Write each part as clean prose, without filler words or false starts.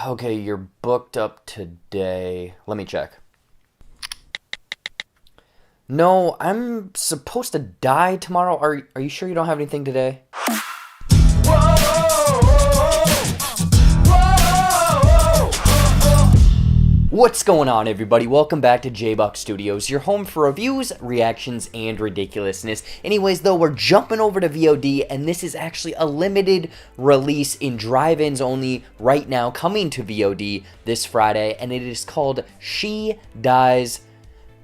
Okay, you're booked up today. Let me check. No, I'm supposed to die tomorrow. Are you sure you don't have anything today? What's going on, everybody? Welcome back to JBuck Studios, your home for reviews, reactions, and ridiculousness. Anyways, though, we're jumping over to VOD, and this is actually a limited release in drive-ins only right now, coming to VOD this Friday, and it is called She Dies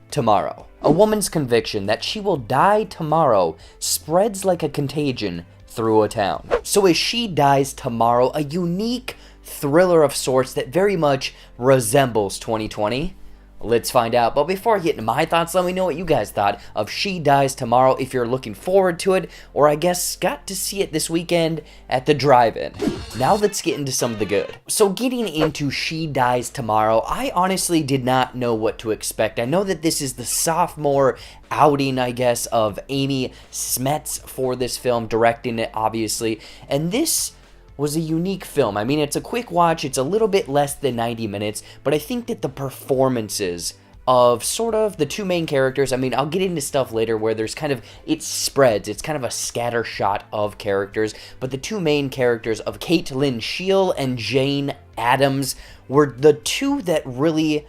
Tomorrow. A woman's conviction that she will die tomorrow spreads like a contagion through a town. So is She Dies Tomorrow a unique thriller of sorts that very much resembles 2020? Let's find out. But before I get into my thoughts, let me know what you guys thought of She Dies Tomorrow, if you're looking forward to it, or I guess got to see it this weekend at the drive-in. Now let's get into some of the good. So getting into She Dies Tomorrow, I honestly did not know what to expect. I know that this is the sophomore outing, I guess, of Amy Smets for this film, directing it, obviously, and this was a unique film. I mean, it's a quick watch, it's a little bit less than 90 minutes, but I think that the performances of sort of the two main characters, I mean, I'll get into stuff later where there's kind of, it spreads, it's kind of a scatter shot of characters, but the two main characters of Kate Lyn Sheil and Jane Addams were the two that really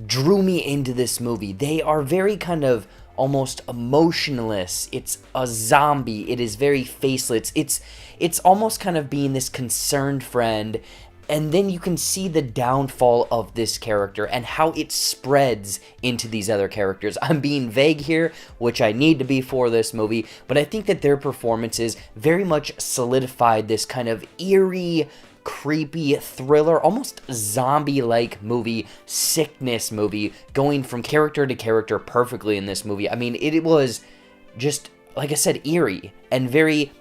drew me into this movie. They are very kind of almost emotionless. It's a zombie. It is very faceless. It's almost kind of being this concerned friend, and then you can see the downfall of this character and how it spreads into these other characters. I'm being vague here, which I need to be for this movie, but I think that their performances very much solidified this kind of eerie, creepy thriller, almost zombie-like movie, sickness movie, going from character to character perfectly in this movie. I mean, it was just, like I said, eerie and very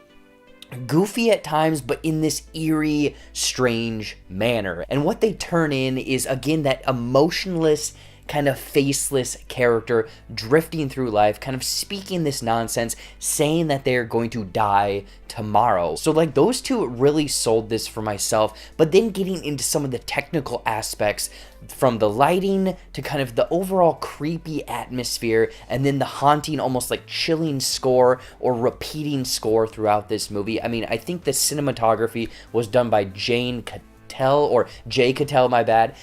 goofy at times, but in this eerie, strange manner. And what they turn in is, again, that emotionless, kind of faceless character drifting through life, kind of speaking this nonsense, saying that they're going to die tomorrow. So like those two really sold this for myself, but then getting into some of the technical aspects, from the lighting to kind of the overall creepy atmosphere, and then the haunting, almost like chilling score or repeating score throughout this movie. I mean, I think the cinematography was done by Jay Cattell, my bad.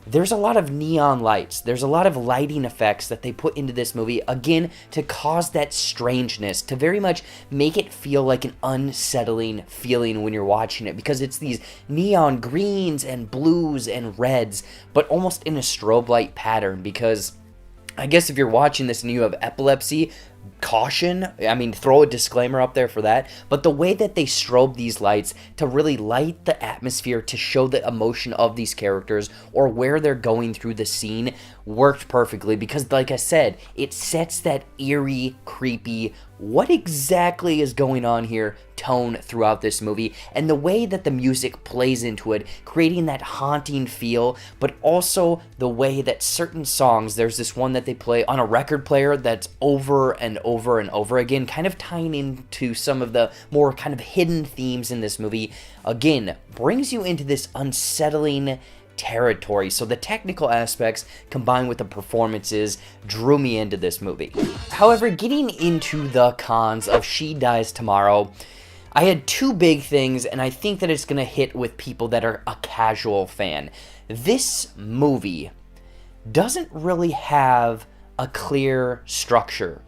There's a lot of neon lights. There's a lot of lighting effects that they put into this movie, again, to cause that strangeness, to very much make it feel like an unsettling feeling when you're watching it, because it's these neon greens and blues and reds, but almost in a strobe light pattern, because I guess if you're watching this and you have epilepsy, caution, I mean, throw a disclaimer up there for that, but the way that they strobe these lights to really light the atmosphere to show the emotion of these characters or where they're going through the scene worked perfectly, because like I said, it sets that eerie, creepy, what exactly is going on here tone throughout this movie, and the way that the music plays into it, creating that haunting feel, but also the way that certain songs, there's this one that they play on a record player that's over and over and over again, kind of tying into some of the more kind of hidden themes in this movie, again, brings you into this unsettling territory. So the technical aspects combined with the performances drew me into this movie. However, getting into the cons of She Dies Tomorrow, I had two big things, and I think that it's going to hit with people that are a casual fan. This movie doesn't really have a clear structure.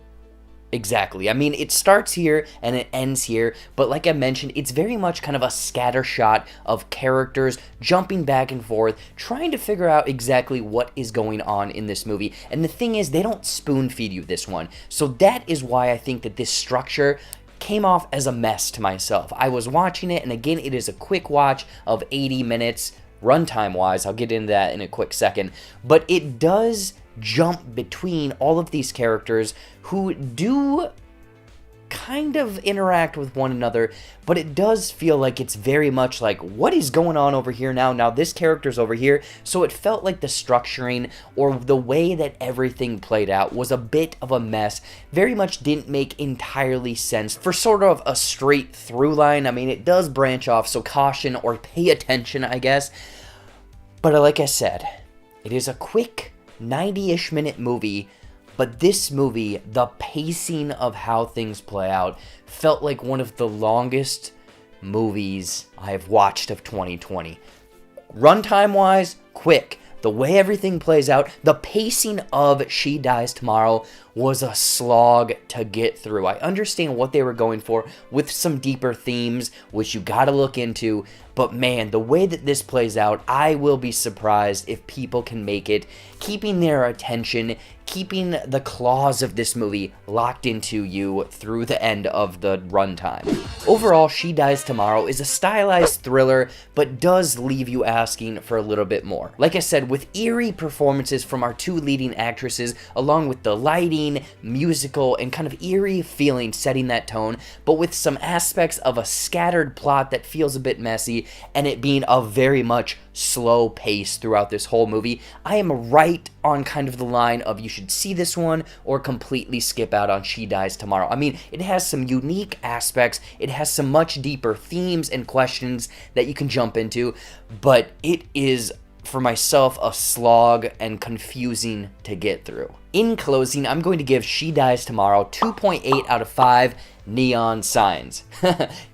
Exactly. I mean, it starts here and it ends here, but like I mentioned, it's very much kind of a scatter shot of characters jumping back and forth, trying to figure out exactly what is going on in this movie. And the thing is, they don't spoon feed you this one. So that is why I think that this structure came off as a mess to myself. I was watching it, and again, it is a quick watch of 80 minutes, runtime wise. I'll get into that in a quick second, but it does jump between all of these characters who do kind of interact with one another, but it does feel like it's very much like, what is going on over here now? Now this character's over here, so it felt like the structuring or the way that everything played out was a bit of a mess. Very much didn't make entirely sense for sort of a straight through line. I mean, it does branch off, so caution or pay attention, I guess. But like I said, it is a quick 90-ish minute movie. But this movie, the pacing of how things play out, felt like one of the longest movies I have watched of 2020. Runtime-wise, quick. The way everything plays out, the pacing of She Dies Tomorrow was a slog to get through. I understand what they were going for with some deeper themes, which you gotta look into, but man, the way that this plays out, I will be surprised if people can make it, keeping their attention, keeping the claws of this movie locked into you through the end of the runtime. Overall, She Dies Tomorrow is a stylized thriller, but does leave you asking for a little bit more. Like I said, with eerie performances from our two leading actresses, along with the lighting, musical, and kind of eerie feeling setting that tone, but with some aspects of a scattered plot that feels a bit messy, and it being a very much slow pace throughout this whole movie. I am right on kind of the line of you should see this one or completely skip out on She Dies Tomorrow. I mean, it has some unique aspects, it has some much deeper themes and questions that you can jump into, but it is, for myself, a slog and confusing to get through. In closing, I'm going to give She Dies Tomorrow 2.8 out of 5 neon signs.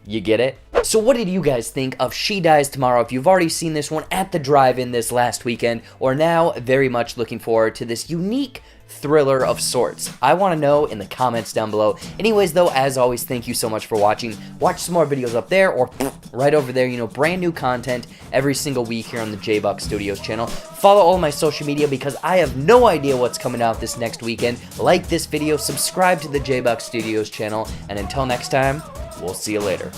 You get it? So what did you guys think of She Dies Tomorrow? If you've already seen this one at the drive-in this last weekend, or now very much looking forward to this unique thriller of sorts, I want to know in the comments down below. Anyways though, as always, thank you so much for watching. Watch some more videos up there or right over there, you know, brand new content every single week here on the JBuck Studios channel. Follow all my social media because I have no idea what's coming out this next weekend. Like this video, subscribe to the JBuck Studios channel, and until next time, we'll see you later.